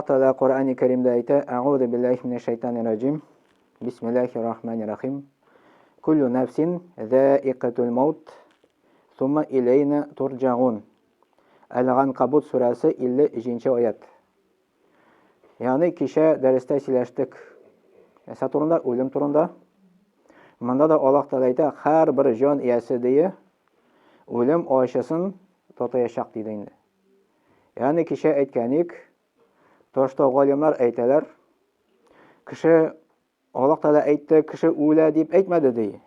Teala Kur'an-ı Kerim'de ayette Euzu billahi mineşşeytanirracim. Bismillahirrahmanirrahim. Kullu nefsin zâikatul maut. Thumma ileyna turcaun. El-Ankabut suresi 50. ayet. Yani kişi derste sileştik. Turunda, ölüm turunda. Manda da Allah Teala ayette her bir jon iyasi diye ölüm aşısın totayacak deydi. Yani kişi aytkanik Toshta olimlar aytadilar. Kishi Allah Taala aytdi, kishi o'la deb aytmadi deydi.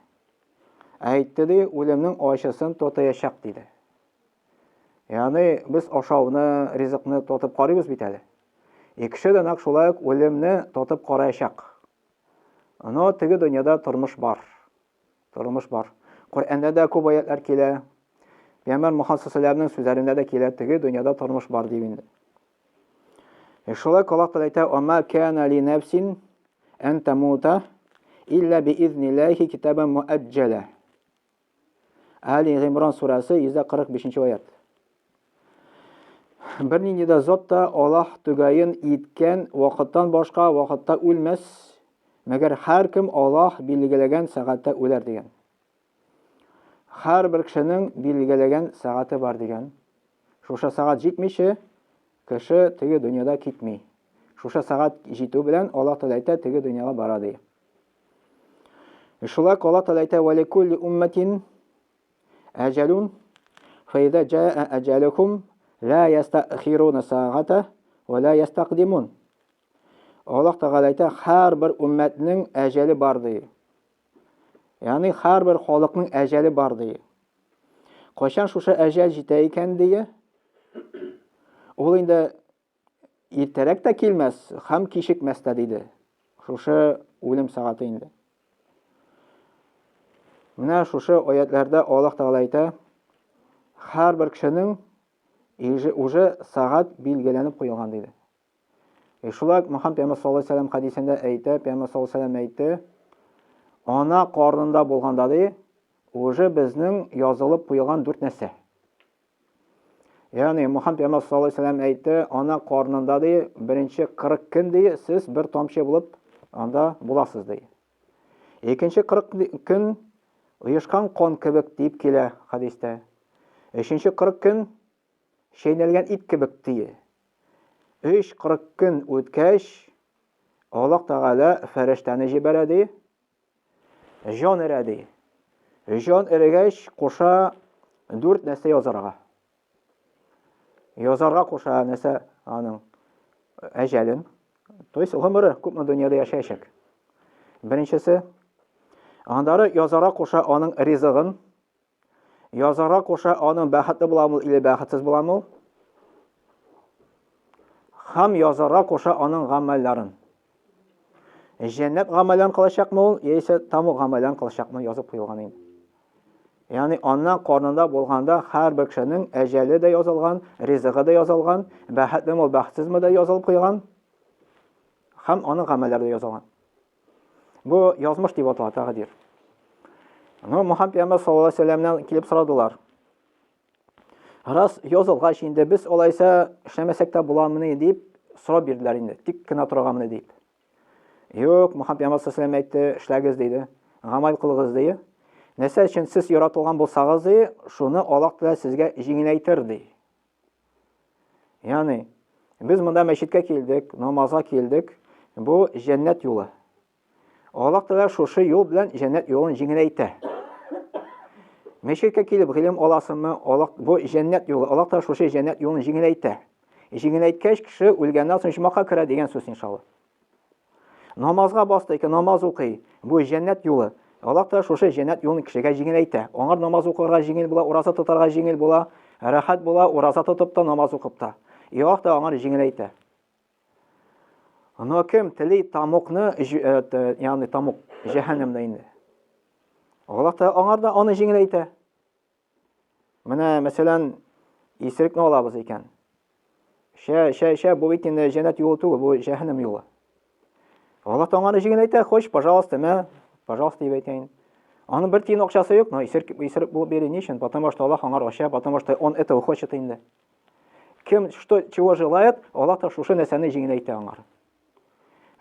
Aytdi, o'limning oshasini totayashaq deydi. Ya'ni biz oshovni, rizqni totib qaraymiz bitadi. Kishi da naqshulay o'limni totib qarayashaq. Ana tigi dunyoda turmush bor. Turmush bor. Qur'onda da ko'p oyatlar keladi. Payg'ambar Muhammad sollallohu alayhi vasallamning so'zlarida da keladi, tigi dunyoda turmush bor deydi. Şolak Allah Teala ayta: "Amma kana li nefsin en temuta illa bi iznillahi kitaben muajjala." Ali İmran suresi 145. ayet. Bir nida zotda Allah tugayin yetgan vaqtdan boshqa vaqtda o'lmas, magar har kim Allah belgilagan soatda o'lar degan. Har bir kishining belgilagan soati bor degan. O'sha soat yetmishi kishi tigi dunyoda ketmay. O'sha soat yetu bilan Allah Taala aytadi, tigi dunyoga boradi. Shulak Allah Taala aytadi: "Va likulli ummatin ajalun, fa idza jaa ajaluhum la yasta'khiruna sa'ata va la yastaqdimun." Allah Taala aytadi, har bir ummatning ajali bor deydi. Ya'ni har bir xalqning ajali bor deydi. Qachon o'sha ajal yetay ekan deydi, ol endi ertaroq da kelmas, ham kechikmasda deydi. O'sha o'lim soati endi. Mana o'sha oyatlarda Alloh taolo aytadi, har bir kishining o'sha soat belgilanib qo'yilgan deydi. Shular Muhammad payg'ambar sollallohu alayhi vasallam hadisida aytdi, payg'ambar sollallohu alayhi vasallam aytdi, ona qornida bo'lganda deydi, o'sha bizning yozilib qo'yilgan 4 narsa. Ya'ni Muhammad payg'ambar sollallohu alayhi vasallam aytdi, ona qornida deydi, birinchi 40 kun deydi, siz bir tomchi bo'lib onda bo'lasiz deydi. Ikkinchi 40 kun uyushgan qon kibik deyib kelar hadisda. Uchinchi 40 kun shaynalgan it kibik deydi. 40 kun o'tgach Alloh taolo farishtani jibaradi, jon eradi. Jon ergach qo'sha 4 narsa yozarga. Yozarga qo'sha narsa aning ajalin. To'ys umri ko'pmi dunyoda yashayshak. Birinchisi andari yozarga qo'sha aning rizqin. Yozarga qo'sha aning baxtli bo'lamı, ila baxtsiz bo'lamı? Ham yozarga qo'sha aning g'amallarin. Jannat g'amallarini qilishaqmi, yoki tamoq g'amallarini qilishaqmi yozib qo'yilgan endi. Ya'ni ona qornida bo'lganda har bir kishining ajali da yozilgan, rizqi da yozilgan, baxtli bo'l, baxtsizmi da yozilib qo'yilgan. Ham ona g'amallarida yozilgan. Bu yozmish deb ataladi taqdir. Muhammad payg'ambar sollallohu alayhi vasallamdan kelib so'radilar. Ras yozilgan endi biz olaysa ishlamasakda bo'lamini deb so'rab berdilar endi. Tikkina turganmini deb. Yo'q, Muhammad payg'ambar sollallohu alayhi vasallam aytdi, ishlagiz dedi, amal qilgiz dedi. Nasa uchun siz yaratilgan bo'lsangiz, shuni Alloh taolo sizga yengillaytirdi. Ya'ni biz bunda masjidga keldik, namozga keldik. Bu jannat yo'li. Alloh taolo shu yo'l bilan jannat yo'lini yengillaydi. Masjidga kelib ilm olasizmi? Bu jannat yo'li. Alloh taolo shu jannat yo'lini yengillaydi. Yengillaytgach kishi o'lgandan so'ng shimoqqa kiradi degan so'z inshaalloh. Namozga bosdik, namoz o'qiy. Bu jannat yo'li. Allah taolo shu jannat yo'lini kishiga yengillaydi. Onlar namoz o'qirga yengil bo'la, roza tutarga yengil bo'la, rahat bo'la, roza tutibda, namoz o'qibda. Alloh taolo onlar yengillaydi. Ana kim tili tamoqni, ya'ni tamoq jahannamda endi. Allah taolo onlarda onu yengillaydi. Mana masalan isrikni olamiz ekan. Bu endi jannat yo'li tug'u, bu jahannam yo'li. Allah taolo onlarni yengillaydi. Xo'sh, пожалуйста, Пожалуйста, Ивайтин. Он bir tiyin okşası yok, no isirip bu biri niçin? Потому что Allah onlar aşağı, потому что он этого хочет инде. Кем чего желает, Аллах та шушы нәрсәне җиңел әйтә аңар.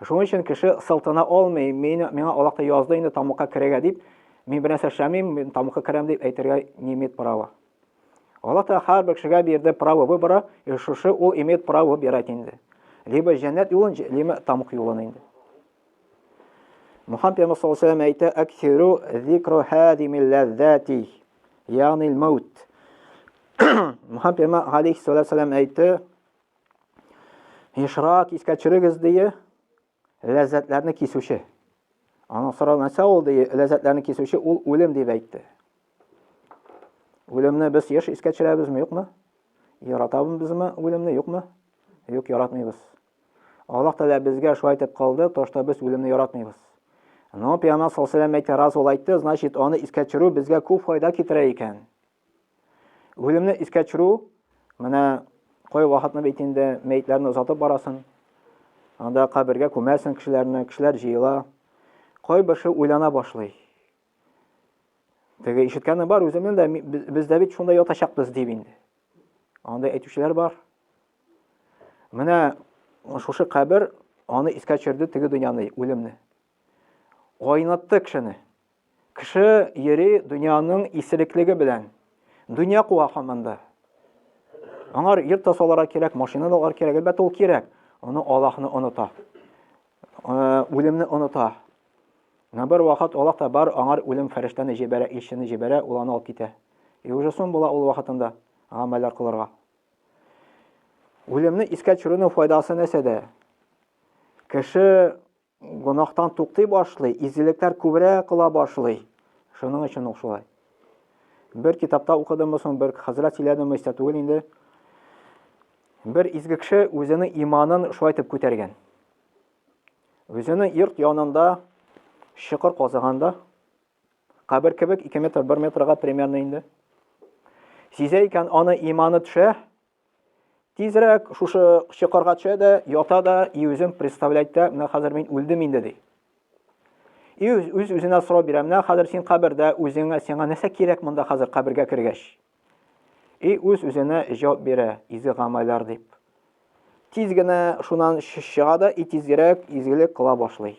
Шуның өчен кеше сылтына алмый, миңа Аллах та язды инде тамакка керергә дип, мин бер нәрсә эшләмим, мин тамакка керәм дип әйтергә не имеет права. Аллах та һәрбер кешегә бирде право выбора, и шушы ул имеет право выбирать инде. Либо җәннәт юлын, либо тамак юлын инде. Мухаммад пәйгамбер саллаллаху алейхи ва саллям әйтә: "Аксиру зикру хадимил лаззати", ягъни ал-маут. Мухаммад пәйгамбер алейхи ва саллям әйтте: "Ишрак искә төшерегез" дие, ләззәтләрне кисүче. Аның соралганда ул дие, ләззәтләрне кисүче ул үлем дип әйтте. Үлемне без еш искә төшерәбезме, юкмы? Яратабызмы үлемне, юкмы? Юк, яратмыйбыз. Аллах Тәгалә безгә шулай әйтеп калды, тошта без үлемне яратмыйбыз. Но Пәйгамбер саллаллаху алейхи ва саллям әйтә, раз ул әйтте, значит, аны искә төшерү безгә күп файда китерә икән. Үлемне искә төшерү, менә кай вакытны бит инде мәйетләрне озатып барасын. Анда кабергә күмәсен кешеләрне, кешеләр җыела. Кай башы уйлана башлый. Теге ишеткәне бар, үземнән дә бездә бит шунда ятачакбыз дип инде. Анда әйтүчеләр бар. Менә шушы кабер аны искә төшерде теге дөньяны, үлемне. Айнатты кешене. Кеше йөри дөньяның исереклеге белән. Дөнья куа һаманда. Аңар йорт тасаларга кирәк, машина да алар кирәк, әлбәттә ул кирәк. Аны Аллаһны оныта. Үлемне оныта. Бер вакыт Аллаһ та бар, аңар үлем фәрештәне җибәрә, илчене җибәрә, ул аны алып китә. Уже сон була ул вакытында гамәлләр кылырга. Үлемне искә төшерүнең файдасы нәрсәдә? Кеше гунахтан туктый башлый, изгелекләр күбрәк кыла башлый. Шуның өчен ул шулай. Бер китапта укыдым соң, бер хәзрәт сөйләде мәстә түгел инде. Бер изге кеше үзенең иманын шулай итеп күтәргән. Үзенең йорт янында шикыр казыганда, кабер кебек 2 метр, 1 метрга примерно инде. Сизә икән аны иманы төшә. Тизрәк шушы шикырга төшә дә, ята да, и үзен представлять та, менә хәзер мин үлдем инде ди. И үзенә сорау бирә, менә хәзер син кабердә, үзеңә сиңа нәрсә кирәк монда хәзер кабергә кергәч? И үзенә җавап бирә, изге гамәлләр дип. Тиз генә шуннан чыга да, и тизрәк изгелек кыла башлый.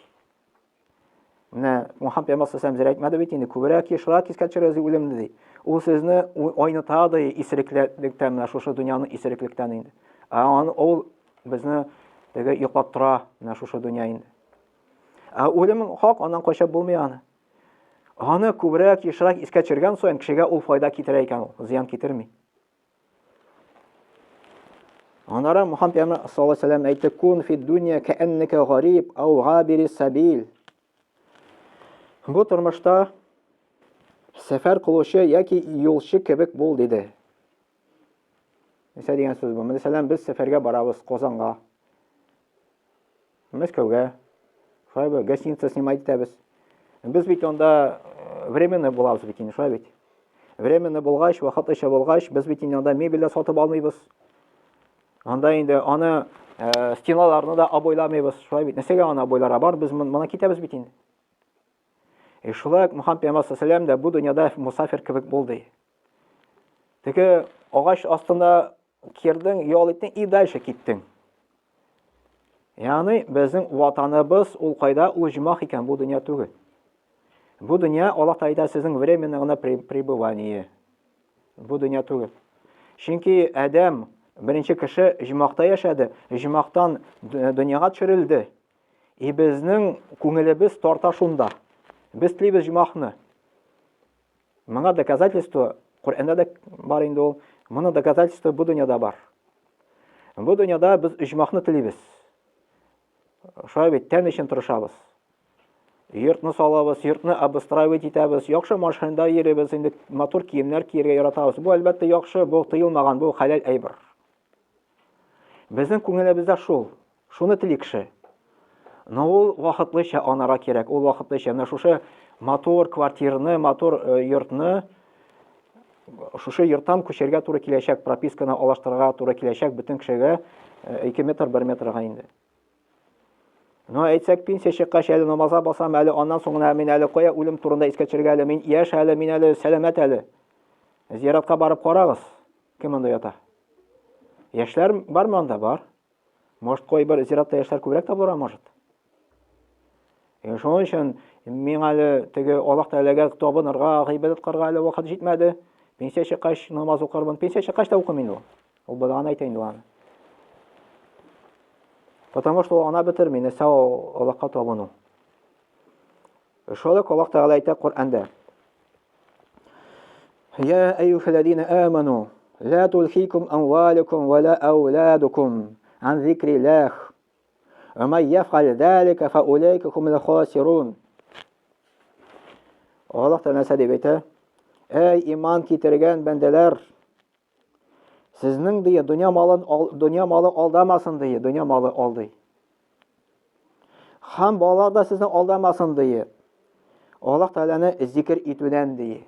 Менә Мухаммад пәйгамбер саллаллаху алейхи ва саллям әйтмәде бит инде, күбрәк ишрак искә төшерәсе үлемне ди. Ул сезне айныта да исереклектән, менә шушы дөньяның исереклектән инде. Ул безне теге йоклап тора, менә шушы дөнья инде. Үлем хак, аннан качып булмый аны. Аны күбрәк ишрак искә төшергән саен кешегә ул файда китерә икән, ул зыян китерми. Аннары Мухаммад пәйгамбер саллаллаху алейхи ва саллям әйтте: "Кун фи дунья каанника гариб ау габири сабил." Бу тормышта сәфәр кылучы яки юлчы кебек бул диде. Нәрсә дигән сүз бу? Мәсәлән, без сәфәргә барабыз Казанга, Мәскәүгә, шулай гостиница снимать итәбез. Без бит анда временно булабыз бит инде, шулай бит. Временно булгач, вакытлыча булгач, без бит инде анда мебель сатып алмыйбыз. Анда инде аны стеналарны да абойламыйбыз, шулай бит. Нәрсәгә аны абойларга бар, без моны китәбез бит инде. Шулай Мухаммад пәйгамбер саллаллаху алейхи ва саллям да бу дөньяда мусафир кебек булды. Теге агач астында кирдең, ял иттең и дальше киттең. Ягъни безнең ватаныбыз ул кайда? Ул җимах икән, бу дөнья түгел. Бу дөнья Аллаһ Тәгалә сезнең временное гына пребывание. Бу дөнья түгел. Чөнки Адәм беренче кеше җимахта яшәде, җимахтан дөньяга төшерелде. И безнең күңелебез тарта шунда. Без телибез җимахны. Моңа доказательство Коръәндә дә бар инде ул. Моны доказательство бу дөньяда бар. Бу дөньяда без җимахны телибез. Шулай бит тән өчен тырышабыз. Йортны салабыз, йортны обустраивать итәбез, яхшы машинада йөрибез, инде мотор киемнәр киергә яратабыз. Бу әлбәттә яхшы, бу тыелмаган, бу хәләл әйбер. Безнең күңелебездә шул. Шуны тели кеше. Но ул вакытлыча анара кирәк. Ул вакытлыча менә шушы мотор квартираны, мотор йортны шушы йорттан күчәргә туры киләчәк, прописканы алыштырырга туры киләчәк бөтен кешегә 2 метр, 1 метрга инде. Но әйтсәк, пенсия чыккач әле намазга басам, әле аннан соңына мин әле кая үлем турында искә төшергә, әле мин яшь, әле мин әле сәламәт әле. Зиратка барып карагыз, кем анда ята. Яшьләр бармы анда? Бар. Может, кой бер зиратта яшьләр күбрәк табылыр, может. Шуның өчен мин әле теге Аллаһ Тәгаләгә табынырга, гыйбадәт кылырга әле вакыт җитмәде. Пенсия чыккач намаз укырмын. Пенсия чыккач та укымыйм инде ул. Ул булган әйтә инде аны. Потому что ана бетерми, нәрсә ул Аллаһка табыну. Шулай Аллаһ Тәгалә әйтә Коръәндә. يا أيها الذين آمنوا لا تلهكم أموالكم ولا أولادكم عن ذكر الله ومن يفعل ذلك فأولئك هم الخاسرون. Allah Teala дип әйтә: "Эй иман китергән бәндәләр, сезнең дия дөнья малы алдамасын дия, дөнья малы алдый. Һәм балалар да сезне алдамасын дия. Аллаһ Тәгаләне зикр итүдән дия.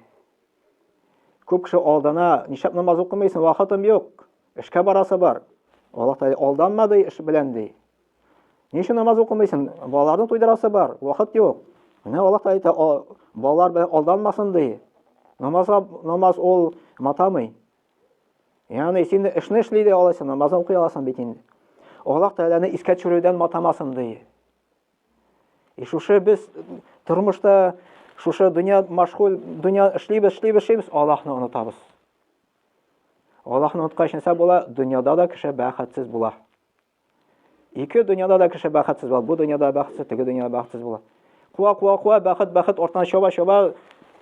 Күп кеше алдана, нишәп намаз укымыйсың, вакытым юк, эшкә барасы бар. Аллаһ Тәгалә алданма ди, эш белән ди. Нишә намаз укымыйсың, балаларны туйдырасы бар, вакыт юк. Менә Аллаһ Тәгалә әйтә, балалар белән алданмасын ди. Намаз ул матамый. Yani син эшне эшли дә аласың, намазын укый аласың бит инде. Аллаһ Тәгаләне искә төшерүдән матамасын ди. Шушы без тормышта шушы дөнья машгул, дөнья эшлибез, Аллаһны онытабыз. Аллаһны оныткач нәрсә була? Дөньяда да кеше бәхетсез була. Ике дөньяда да кеше бәхетсез була. Бу дөньяда бәхетсез, теге дөньяда бәхетсез була. Куа, бәхет ортан чаба,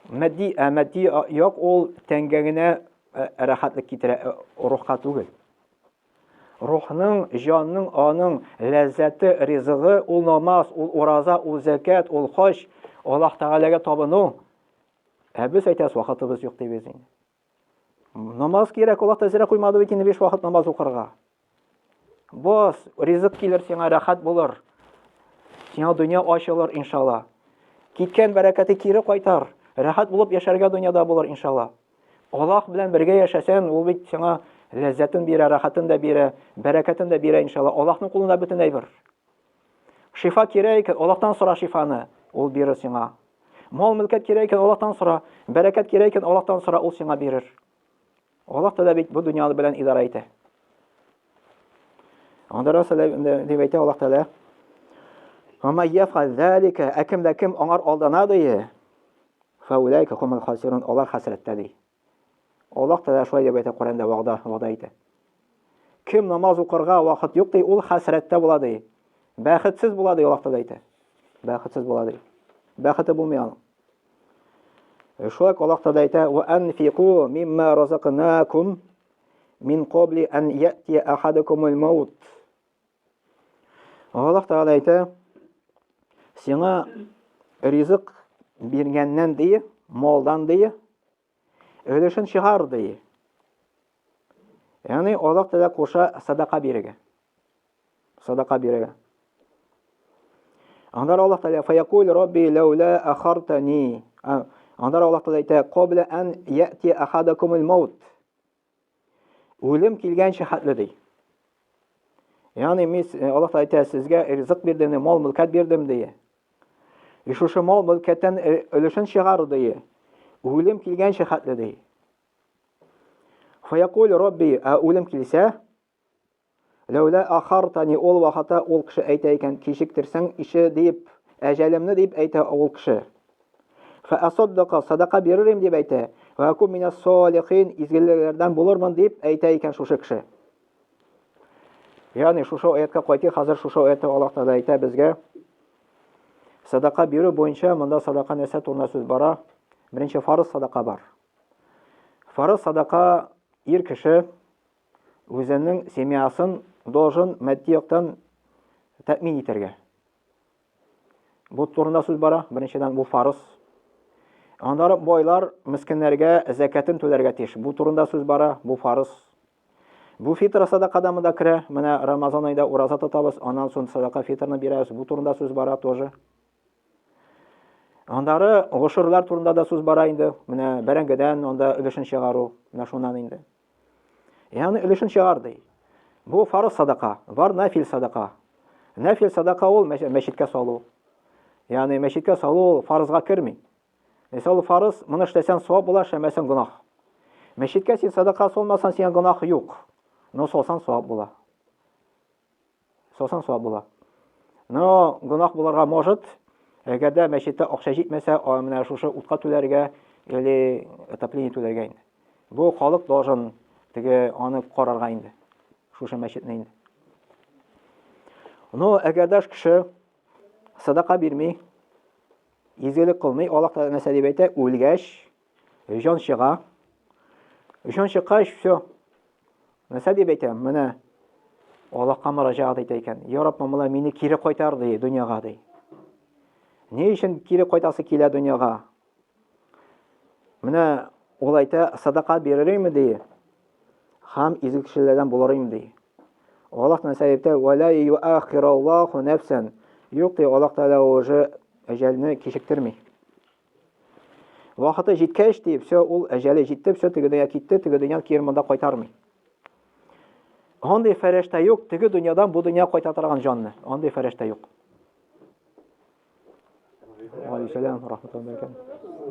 мәдди як ул тәңгәгенә рәхәтлек китерә, рухка түгел. Рухның, җанның, аның ләззәте, ризыгы, ул намаз, ул ураза, ул закат, ул хаҗ, Аллаһ Тәгаләгә табыну. Без әйтәбез, вакытыбыз юк дибез инде. Намаз кирәк, Аллаһ Тәгалә куймады бит инде 5 вакыт намаз укырга. Бос, ризык килер сиңа, рәхәт булыр. Сиңа дөнья ачылыр иншалла. Киткән бәрәкәте кире кайтар. Рәхәт булып яшәргә дөньяда булыр иншалла. Аллаһ белән бергә яшәсәң, ул бит сиңа ләззәтен бирә, рәхәтен дә бирә, бәрәкәтен дә бирә иншалла. Аллаһның кулында бөтен әйбер. Шифа кирәк, Аллаһтан сора шифаны, ул бирер сиңа. Мал мөлкәт кирәк, Аллаһтан сора, бәрәкәт кирәк, Аллаһтан сора, ул сиңа бирер. Аллаһ Тәгалә бит бу дөньяны белән идара итә. Анда Расулullah дип әйтә Аллаһ Тәгалә: "Ва яф'ал залика", акимда ким аңар алдана ди, фаулайка хумул хасирун, алар хәсрәттә ди. Аллаһ Тәгалә шулай дип әйтә Коръәндә, вәгъдә әйтә. Кем намаз укырга вакыт юк ди, ул хәсрәттә була ди. Бәхетсез була ди, Аллаһ Тәгалә әйтә. Бәхетсез була ди. Бәхете булмый аның. Шулай Аллаһ Тәгалә әйтә: "Ва анфиqu мимма разaqnakum min qabli an ya'ti ahadakumul maut". Аллаһ Тәгалә әйтә: "Сиңа ризык биргәннән ди, малдан ди, өлешен чыгар ди". Yani Аллаһ Тәгалә куша садака бирергә. Садака бирергә. Анда Аллаһ Тәгалә: "Фаякул Рабби лаула ахартани". Анда Аллаһ Тәгалә әйтә: "Qabla an ya'ti ahadakumul maut". Үлем килгәнчә хәтле ди. Yani Аллаһ Тәгалә әйтә: "Сезгә ризык бирдем, мал мөлкәт бирдем" ди. Шушы мал мөлкәттән өлешен чыгар ди. Үлем килгәнчә хәтле ди. Фаякул Рабби, үлем килсә, лаула ахартани, ул вакытта ул кеше әйтә икән, кичектерсәң ише дип, әҗәлемне дип әйтә ул кеше. Фа асаддака, садака бирерим дип әйтә. Ва акун минас салихин, изгелләрдән булырмын дип әйтә икән шушы кеше. Yani шушы аятка кайтый, хәзер шушы аятта Аллаһ Тәгалә әйтә безгә. Садака бирү буенча монда садака нәрсә турында сүз бара? Беренче фарыз садака бар. Фарыз садака ир кеше үзенең семьясын должен матди яктан тәэмин итәргә. Бу турында сүз бара. Беренчедән бу фарыз. Анда байлар мискиннәргә закатын түләргә тиеш. Бу турында сүз бара. Бу фарыз. Бу фитр садакада монда керә. Менә Рамазан айда ураза тотабыз, аннан соң садака фитрны бирәбез. Бу турында сүз бара тоже. Андары гошырлар турында да сүз бара инде. Менә бәрәңгедән анда өлешен чыгару, менә шуннан инде. Yani өлешен чыгар ди. Бу фарыз садака, бар нафил садака. Нафил садака ул мәчеткә салу. Yani мәчеткә салу фарызга керми. Мисал фарыз, моны эшләсәң савап була, эшләмәсәң гынах. Мәчеткә син садака салмасаң, сиңа гынах юк. Но салсан савап була. Салсан савап була. Но гунах буларга может, әгәр дә мәчеттә акча җитмәсә, менә шушы утка түләргә или отопление түләргә инде. Бу халык должен теге аны карарга инде. Шушы мәчетне инде. Но әгәр дә кеше садака бирми, изгелек кылмый, Аллаһ Тәгалә нәрсә дип әйтә, үлгәч, җан чыга. Җан чыккач, всё. Нәрсә дип әйтә? Менә Аллаһка мөрәҗәгать итә икән. Я Раббым, моны мине кире кайтар ди дөньяга ди. Ни өчен кире кайтасы килә дөньяга? Менә ул әйтә, садака бирерме ди? Һәм изге кешеләрдән булырмы ди. Аллаһ нәрсә дип әйтә? Ва ла юахираллаху нафсан. Юк ди, Аллаһ Тәгалә уже әҗәлне кичектерми. Вакыты җиткәч ди, всё, ул әҗәле җитте, всё, теге дөнья китте, теге дөнья кире монда кайтармый. Андый фәрештә юк, теге дөньядан бу дөнья кайта торган җанны. Андый фәрештә юк. Ва алейкум рахматуллаһи ва баракатуһ.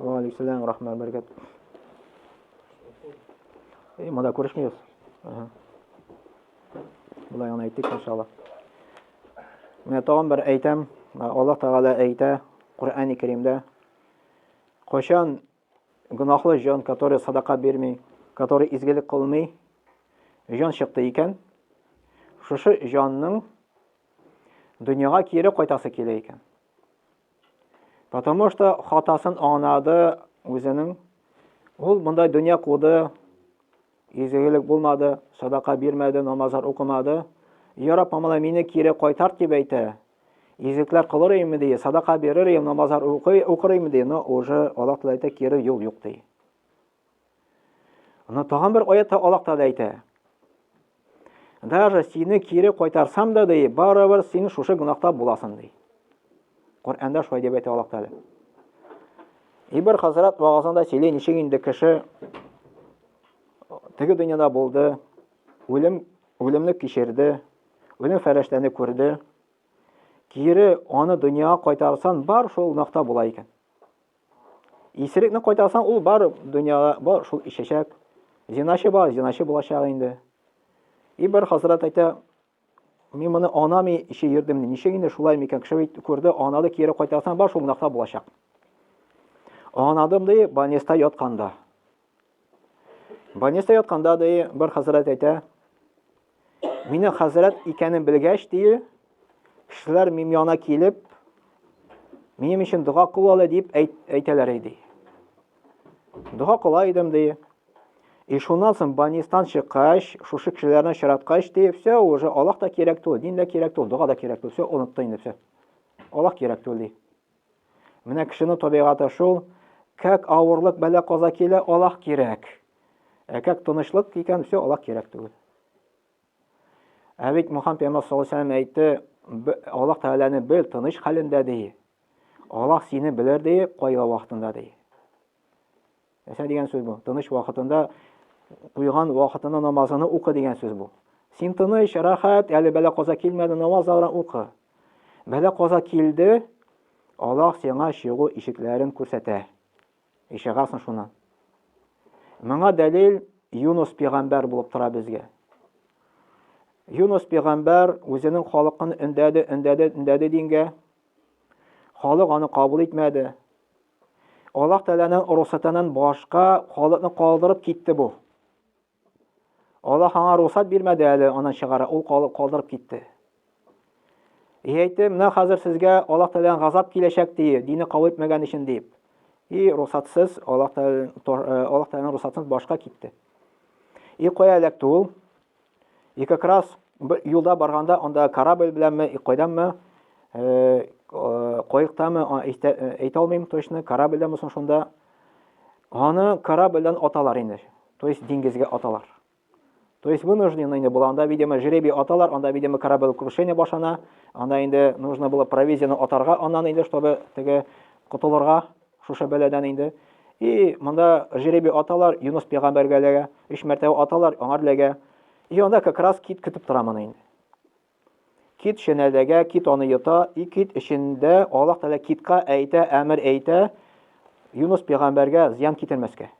Ва алейкум рахмат ва баракатуһ. Монда күрешмибез. Булай аны әйттек иншалла. Менә тагын бер әйтәм, Аллаһ Тәгалә әйтә Куръан-ы Кәримдә, кайчан гынахлы җан, который садака бирми, который изгелек кылмый, җан чыкты икән, шушы җанның дөньяга кире кайтасы килә икән. Потому что хатасын аңлады үзенең, ул монда дөнья куды, изгелек булмады, садака бирмәде, намазлар укымады. Я Рабб, мине кире кайтар дип әйтә. Изгелекләр кылырмы ди, садака бирерме, намазлар укырмы ди, но уже Аллаһ Тәгалә әйтә, кире юл юк ди. Аны тагын бер аятта Аллаһ Тәгалә әйтә. Даже сине кире кайтарсам да ди, барыбер син шушы гынахта буласың ди. Куръанда шулай дип әйтә Аллаһ Тәгалә. Ибр хәзрәт вагызында сөйли, ничек инде кеше теге дөньяда булды, үлемне кичерде, үлем фәрештәне күрде. Кире аны дөньяга кайтарсаң, бар шул гынахта була икән. Исерекне кайтарсаң, ул бар дөньяга, бар шул ишәчәк. Зинаши бар, зинаши булачак инде. Ибр хәзрәт әйтә, мин моны анамый ише йөрдем, ничек инде шулай микән, кеше күрде, анады кире кайтарсаң, бар шул гынахта булачак. Анадым ди, больниста ятканда. Больниста ятканда ди, бер хәзрәт әйтә, мине хәзрәт икәнен белгәч ди, кешеләр минем янына килеп, минем өчен дуга кылалар дип әйтәләр иде. Дуга кыла идем ди. Шуннан соң больнистан чыккач, шушы кешеләрне очраткач ди, всё, уже Аллаһ да кирәк түгел, дин дә кирәк түгел, дуга да кирәк түгел, всё, онытты инде всё. Аллаһ кирәк түгел ди. Менә кешенең табигаты шул, как авырлык бәла каза килә, Аллаһ кирәк. Как тынычлык икән, всё, Аллаһ кирәк түгел. Әбит Мөхәммәд пәйгамбәр саллаллаһу алейһи ва сәлләм әйтте, Аллаһ Тәгаләне бел тыныч хәлендә ди. Аллаһ сине белер ди, кайгы вакытында ди. Нәрсә дигән сүз бу? Тыныч вакытында куйган вакытында намазını укы дигән сүз бу. Син тыныч, рахат, әле бәла каза килмәде, намазларын укы. Бәла каза килде, Аллаһ сиңа чыгу ишекләрен күрсәтә. Ишегәсен шуннан. Моңа дәлил Юнус пәйгамбәр булып тора безгә. Юнус пәйгамбәр үзенең халыкын өндәде дингә. Халык аны кабул итмәде. Аллаһ Тәгаләнең рөхсәтеннән башка халыкны калдырып китте бу. Аллаһ аңа рөхсәт бирмәде әле аны чыгара, ул калдырып китте. Әйтте, менә хәзер сезгә Аллаһ Тәгаләнең газап киләчәк ди, дине кабул итмәгән өчен дип. Рөхсәтсез Аллаһ Тәгаләнең рөхсәтеннән башка китте. Кая эләкте ул? Как раз юлда барганда, анда корабль беләнме, кайданмы, кайыктамы, әйтә алмыйм точно, корабльдәме соң шунда. Аны корабльдән аталар инде. То есть диңгезгә аталар. То есть вынуждены инде була, анда видимо жребий аталар, анда видимо корабль крушение башана, анда инде нужно было провизияны атарга, аннан инде чтобы теге кутылырга шушы бәладән инде. Монда жребий аталар, Юнус пәйгамбәргә ләгә, 3 мәртәбә аталар, аңар ләгә. Анда как раз кит көтеп тора моны инде. Кит шенәдәгә, кит аны йота, кит эчендә Аллаһ Тәгалә китка әйтә, әмер әйтә, Юнус пәйгамбәргә зыян китермәскә.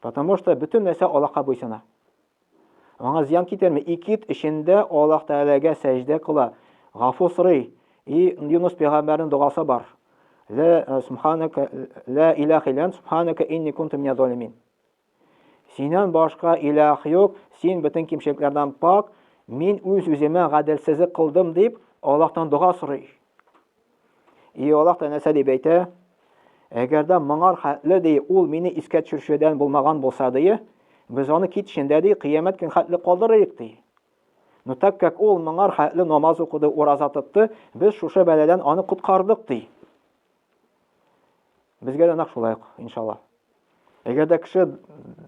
Потому что bütün нәрсә Аллаһка буйсына. аңа зиян китерми. Икит эчендә Аллаһ Тәгаләгә сәҗдә кыла, гафу сорый. Юнус пәйгамбәрнең дугасы бар. Ла илаха илля ант субханака инни кунту миназ залимин. Синнән башка илаһ юк, син бөтен кимчелекләрдән пак, мин үз-үземә гаделсезлек кылдым дип Аллаһтан дуга сорый. Аллаһ та нәрсә дип әйтә? Әгәр дә моңар хәтле ди, ул мине искә төшерүдән булмаган булса ди, без аны китешендә ди, кыямәт көн хәтле калдырыйк ди. Ну так как ул моңар хәтле намаз укыды, ураза тотты, без шушы бәладән аны коткардык ди. Безгә дә нәкъ шулай, иншаллах. Әгәр дә кеше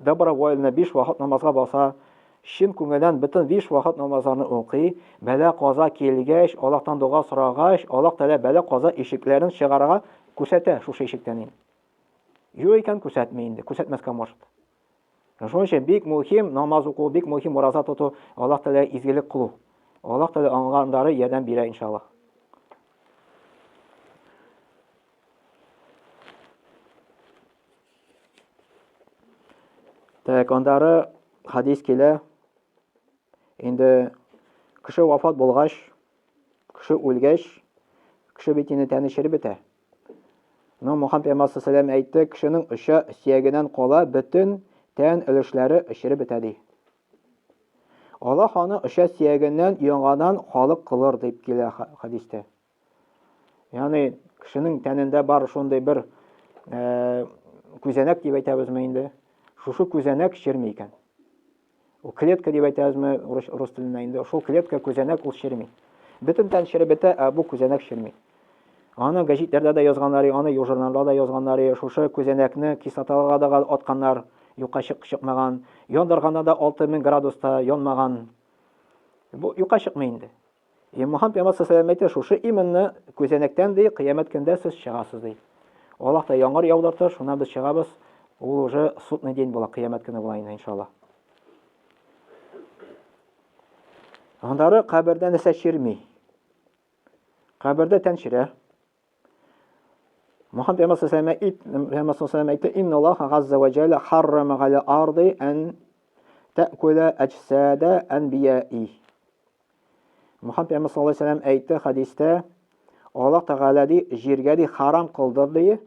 добровольно 5 вакыт намазга баса, шин күңелдән бөтен 5 вакыт намазларны укый, бәла каза килгәч, Аллаһтан дуга сорагач, Аллаһ Тәгалә бәла каза ишекләрен чыгарырга күрсәтә шушы ишектән. Юк икән күрсәтмәй инде, күрсәтмәскә может. Шуның өчен бик мөһим намаз уку, бик мөһим ураза тоту, Аллаһ Тәгалә изгелек кылу. Аллаһ Тәгалә аңгандары ярдәм бирә иншаллах. Так, андары хадис килә. Инде кеше вафат булгач, кеше үлгәч, кеше битене тәне чиреп бетә. Мөхәммәд пәйгамбәр саллаллаһу алейһи әйтте, кешенең оча сөягеннән кала бөтен тән өлешләре чиреп бетә ди. Аллаһ аны оча сөягеннән яңадан халык кылыр дип килә хадистә. Ягъни кешенең тәнендә бар шундый бер күзәнәк дип әйтәбезме инде. Шушы күзәнәк чирми икән. У клетка дип әйтәбезме рус телендә инде. Шул клетка күзәнәк ул чирми. Бөтен тән чиреп бетә, бу күзәнәк чирми. Аны гәҗитләрдә дә язганнар, аны журналда да язганнар, шушы күзәнәкне кислоталарга да атканнар, юкка чыкмаган, яндырганда да 6000 градуста янмаган. Бу юкка чыкмый инде. Мөхәммәд пәйгамбәр саллаллаһу алейһи шушы именно күзәнәктән ди кыямәт көндә сез чыгасыз ди. Аллаһ та яңгыр яудыртыр, шуна без чыгабыз. Ул уже судный день була, кыямәт көне була инде иншаллах. Андары кабердә нәрсә чирми? Кабердә тән чирә. Мөхәммәд пәйгамбәр саллаллаһу алейһи әйтте: "Инна Аллаһа газза ва джалла харрама галя арди ан таъкула аджсада анбияи." Мөхәммәд пәйгамбәр саллаллаһу алейһи әйтте хадистә, Аллаһ Тәгалә ди җиргә ди харам кылды ди,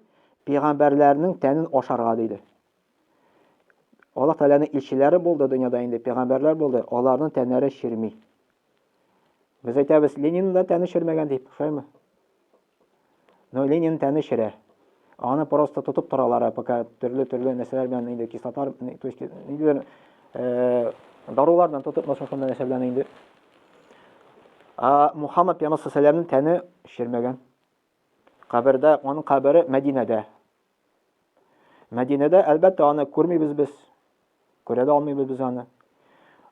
пәйгамбәрләрнең тәнен ашарга диде. Аллаһ Тәгаләнең илчеләре булды дөньяда инде, пәйгамбәрләр булды, аларның тәннәре чирми. Без әйтәбез, Ленин да тәне чирмәгән дип, шулаймы? Но Ленин тәне чирә. Аны просто тотып торалар, пока төрле нәрсәләр белән инде кислоталар, то есть нидер дарулардан тотып машинада нәрсә белән инде. Мөхәммәд пәйгамбәр саллаллаһу алейһи тәне чирмәгән. Кабердә, аның кабере Мәдинәдә. Мәдинәдә әлбәттә аны күрмибез без. Күрә дә алмыйбыз без аны.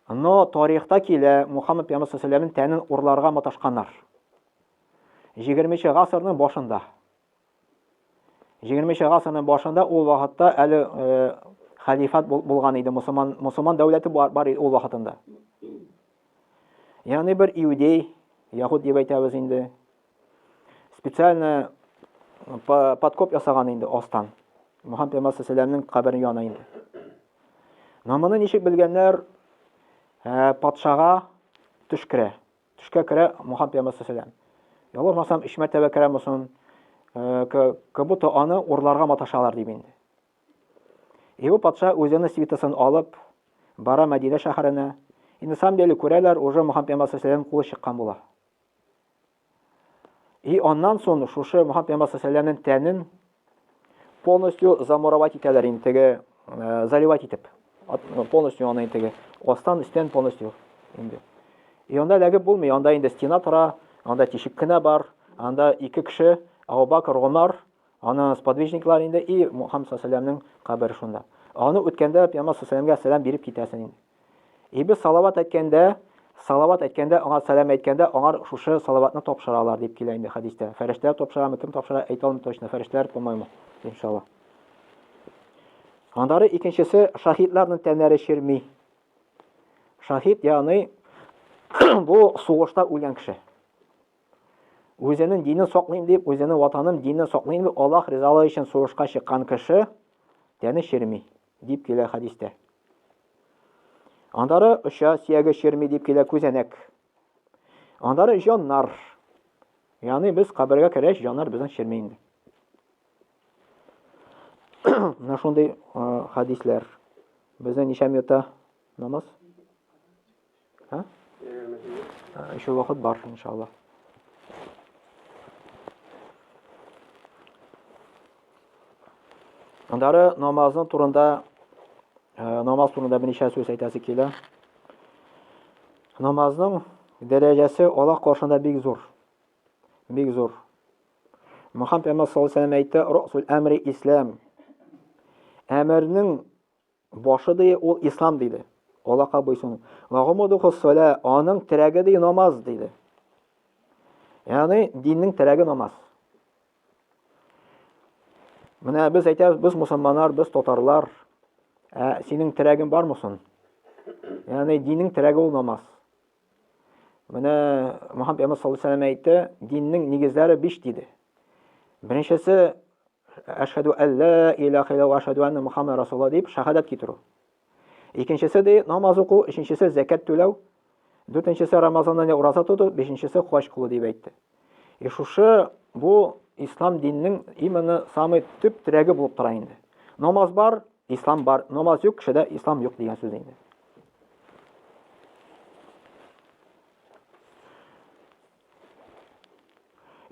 Но тарихта килә Мөхәммәд пәйгамбәр саллаллаһу алейһи тәнен урларга маташканнар. 20-нче гасырның башында. 20-нче гасырның башында ул вакытта әле халифат булган иде, мусулман дәүләте бар ул вакытында. Ягъни бер иудей, яһуд дип әйтәбез инде. Специально подкоп ясаган инде астан. Мөхәммәд пәйгамбәр саллаллаһу алейһи вәсәлләмнең каберен яна инде. Намыны ничек белгәннәр? Патшага төшкә керә Мөхәммәд пәйгамбәр саллаллаһу алейһи вәсәлләм. Ялгырмасам 3 мәртәбә керә мөсен, кабуто аны урларга маташалар дип инде. Бу патша үзенең свитасын алып бара Мәдинә шәһәренә. Инде сам деле күрәләр, уже Мөхәммәд пәйгамбәр саллаллаһу алейһи вәсәлләм кулы чыккан була. Аннан соң шушы Мөхәммәд пәйгамбәр саллаллаһу алейһи вәсәлләмнең тәнен полностью замуровать итәләр инде, заливать итеп. Полностью аны инде астан үстән полностью инде. Анда ләгеп булмый, анда инде стена тора, анда тишек кенә бар, анда 2 кеше, Абу Бакр, Умар, аны сподвижниклар инде и Мөхәммәд саллаллаһу алейһи вәсәлләмнең кабере шунда. Аны үткәндә пәйгамбәр саллаллаһу алейһи вәсәлләмгә сәлам биреп китәсен инде. Без салават әйткәндә, аңа сәлам әйткәндә, аңар шушы салаватны тапшыралар дип килә инде хадистә. Фәрештәләр тапшырамы, кем тапшыра, әйтә алмыйм точно. Фәрештәләр, по-моему, иншаллах. Андары икенчесе шаһидларның тәннәре чирми. Шаһид, ягъни бу сугышта үлгән кеше. Үзенең динен саклыйм дип, үзенең ватаным динен саклыйм дип, Аллаһ ризалыгы өчен сугышка чыккан кеше тәне чирми дип килә хадистә. Андары ұша, сиягі шермей деп келе көзәнәк. Андары жаннар. Яғни біз қабірге кереш, жаннар біздің шермейінді. Мына шундай хадисләр. Безнең ничә минутта намаз? Еще вакыт бар, иншаллах. Андары намазның турында берничә сүз әйтәсе килә. Намазның дәрәҗәсе Аллаһ каршында бик зур. Бик зур. Мөхәммәд саллаллаху алейһи ва сәллям әйтте: "Русул әмри ислам." Әмернең башы ди ул ислам диде. Аллаһка буйсыну. Ва гумудухус сала, аның терәге ди намаз диде. Ягъни диннең терәге намаз. Менә без әйтәбез, без мусламаннар, без татарлар, синең терәгең бармы соң? Ягъни диннең терәге ул намаз. Менә Мөхәммәд саллаллаху алейһи ва сәллям әйтте, диннең нигезләре 5 диде. Беренчесе Әшһәду ан ла илаха илля ва әшһәду анна Мухаммад расулуллаһ дип шаһадат китерү. Икенчесе де намаз уку, өченчесе закат түләү, дүртенчесе Рамазаннан ураза тоту, бишенчесе хаҗ кылу дип әйтте. Шушы бу ислам диннең именно самый төп терәге булып тора инде. Намаз бар, ислам бар. Намаз юк, кешедә ислам юк дигән сүз инде.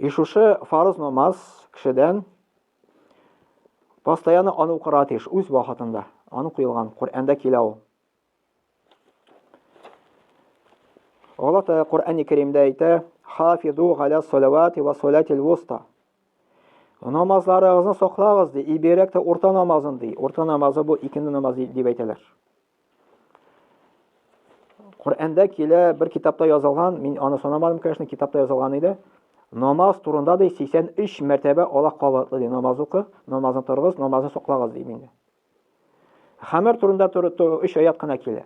Шушы фарыз намаз кешедән постоянно аны укырга тиеш, үз вакытында. Аны куелган, Коръәндә килә ул. Аллаһ Тәгалә Коръән-и Кәримдә әйтә: "Хафизу галя салавати ва салатил вуста." Намазларыгызны саклагыз ди, иберәк тә урта намазын ди. Урта намазы бу икенче намаз дип әйтәләр. Коръәндә килә бер китапта язылган, мин аны санамадым, конечно, китапта язылган иде. Намаз турында да 83 мәртәбә Аллаһ кабатлы ди. Намаз укы, намазны торгыз, намазны саклагыз ди мине. Хәмер турында 3 аят кына килә.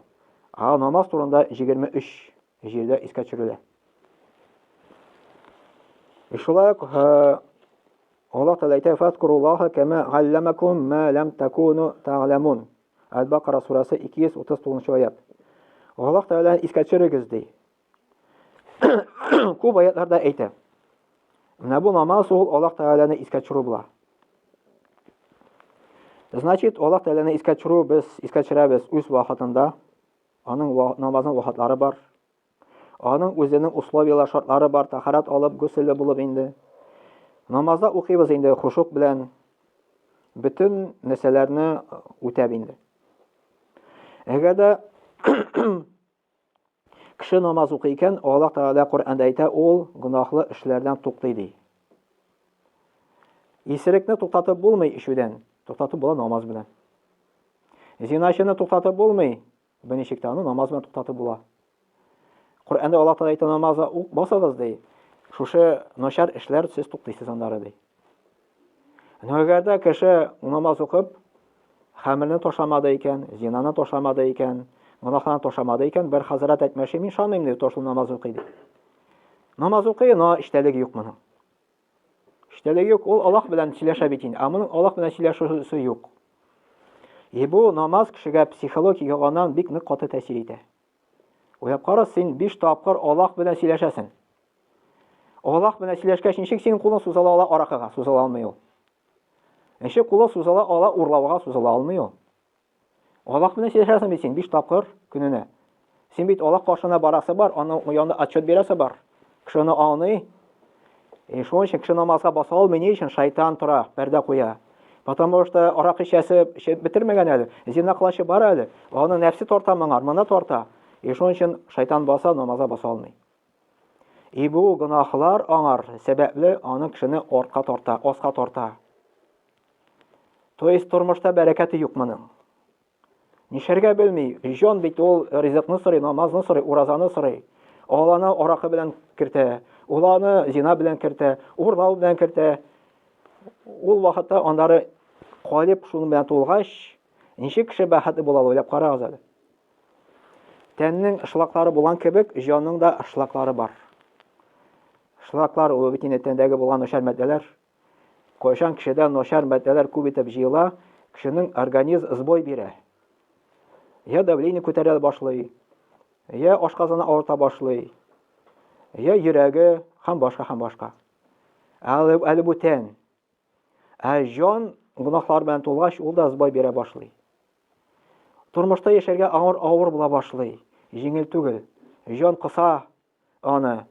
Намаз турында 23 җирдә искә төшерелә. Шулай ук Аллаһ Тәгалә әйтә: "Фазкуруллаһа кама галламакум ма лам такуну та'ламун." Аль-Бакара сурасы 239 аят. Аллаһ Тәгалә искә төшерегез ди. Күп аятларда әйтә. Менә бу намаз ул Аллаһ Тәгаләне искә төшерү була. Значит, Аллаһ Тәгаләне искә төшерү, без искә төшерәбез үз вакытында. Аның намазның вакытлары бар. Аның үзенең условиялар, шартлары бар. Тахарат алып, гүселле булып инде. Намазда укыйбыз инде хушук белән bütün нәрсәләрне үтәп инде. Әгәр дә кеше намаз укый икән, Аллаһ Тәгалә Коръәндә әйтә, ул гөнаһлы эшләрдән туктый ди. Исерекне туктатып булмый ишүдән, туктатып була намаз белән. Зинашыны туктатып булмый, беничек тә аны намаз белән туктатып була. Коръәндә Аллаһ Тәгалә әйтә, намазга ук басыгыз ди. Шушы начар эшләр сез туктыйсыз андары ди. Әгәр дә кеше намаз укып, хәмерне ташламады икән, зинаны ташламады икән, гөнаһларны ташламады икән, бер хәзрәт әйтмәши, мин шанмыйм ди, ташлы намаз укый ди. Намаз укый, но иштәлеге юк моның. Иштәлеге юк, ул Аллаһ белән сөйләшә бит инде. Моның Аллаһ белән сөйләшүсе юк. Бу намаз кешегә психологик яғаннан бик нык каты тәэсир итә. Уйлап кара, син 5 тапкыр Аллаһ белән сөйләшәсең. Аллаһ белән сөйләшкәч, ничек синең кулың сузыла ала аракыга, сузыла алмый ул. Ничек кулы сузыла ала урлауга, сузыла алмый ул. Аллаһ белән сөйләшәсең бит син 5 тапкыр көненә. Син бит Аллаһ каршына барасы бар, аның янында отчет бирәсе бар. Кешене аңлый. Шуның өчен кеше намазга баса алмый, ни өчен шайтан тора, пәрдә куя. Потому что арак эчәсе бетермәгән әле. Зина кылачы бар әле. Аның нәфсе тарта моңар, моны тарта. Шуның өчен шайтан баса, намазга баса алмый. Бу гөнаһлар аңар сәбәпле аны кешене артка тарта, аска тарта. То есть тормышта бәрәкәте юк моның. Нишәргә белми, җан бит ул ризыкны сорый, намазны сорый, уразаны сорый. Алланы аракы белән кертә, уланы зина белән кертә, урлау белән кертә. Ул вакытта андары калып шуның белән тулгач, ничек кеше бәхетле була уйлап карагыз әле. Тәннең эшлаклары булган кебек, җанның да эшлаклары бар. Эшлаклар ул бит инде тәндәге булган начар матдәләр. Кайчан кешедә начар матдәләр күп итеп җыела, кешенең организм сбой бирә. Я давление күтәрә башлый, я ашказаны авырта башлый, я йөрәге һәм башка. Әле бу тән. Җан гынахлар белән тулгач, ул да збой бирә башлый. Тормышта яшәргә авыр була башлый, җиңел түгел. Җан кыса аны.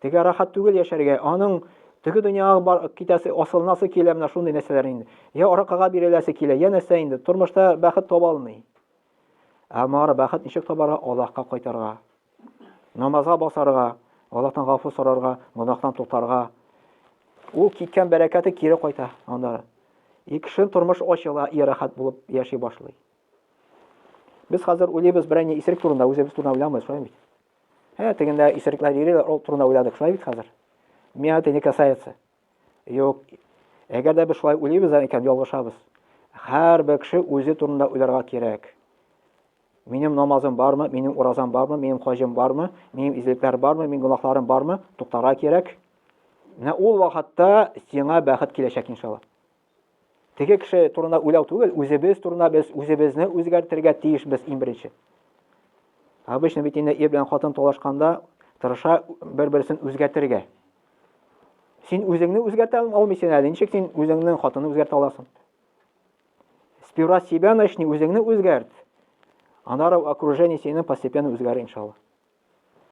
Теге рахат түгел яшәргә, аның теге дөньяга китәсе, асылнасы килә менә шундый нәрсәләр инде. Я аракага биреләсе килә, я нәрсә инде. Тормышта бәхет таба алмый. Әмма бәхет ничек табарга? Аллаһка кайтарга. Намазга басарга, Аллаһтан гафу сорарга, гынахтан тотарга. Ул киткән бәрәкәте кире кайта анда. Икешен тормыш ачыла, рахат булып яши башлый. Без хәзер уйлыйбыз берәр исерек турында, үзебез турында уйламыйбыз, шулай бит. Тегендә исерекләр йөриләр, ул турында уйладык, шулай бит хәзер. Меня это не касается. Юк. Әгәр дә без шулай уйлыйбыз икән, ялгышабыз. Һәрбер кеше үзе турында уйларга кирәк. Минем намазым бармы, минем уразам бармы, минем хаҗым бармы, минем излекләр бармы, минем гынахларым бармы? Туктарга кирәк. Менә ул вакытта сиңа бәхет киләчәк иншалла. Теге кеше турында уйлау түгел, үзебез турында без үзебезне үзгәртергә тиешбез иң беренче. Обычно бит инде ир белән хатын талашканда тырыша бер-берсен үзгәртергә. Син үзеңне үзгәртә алмыйсың әле, ничек син үзеңнең хатынны үзгәртә аласың? Сперва себя начни, үзеңне үзгәрт. Аннары окружение сине постепенно үзгәрер иншалла.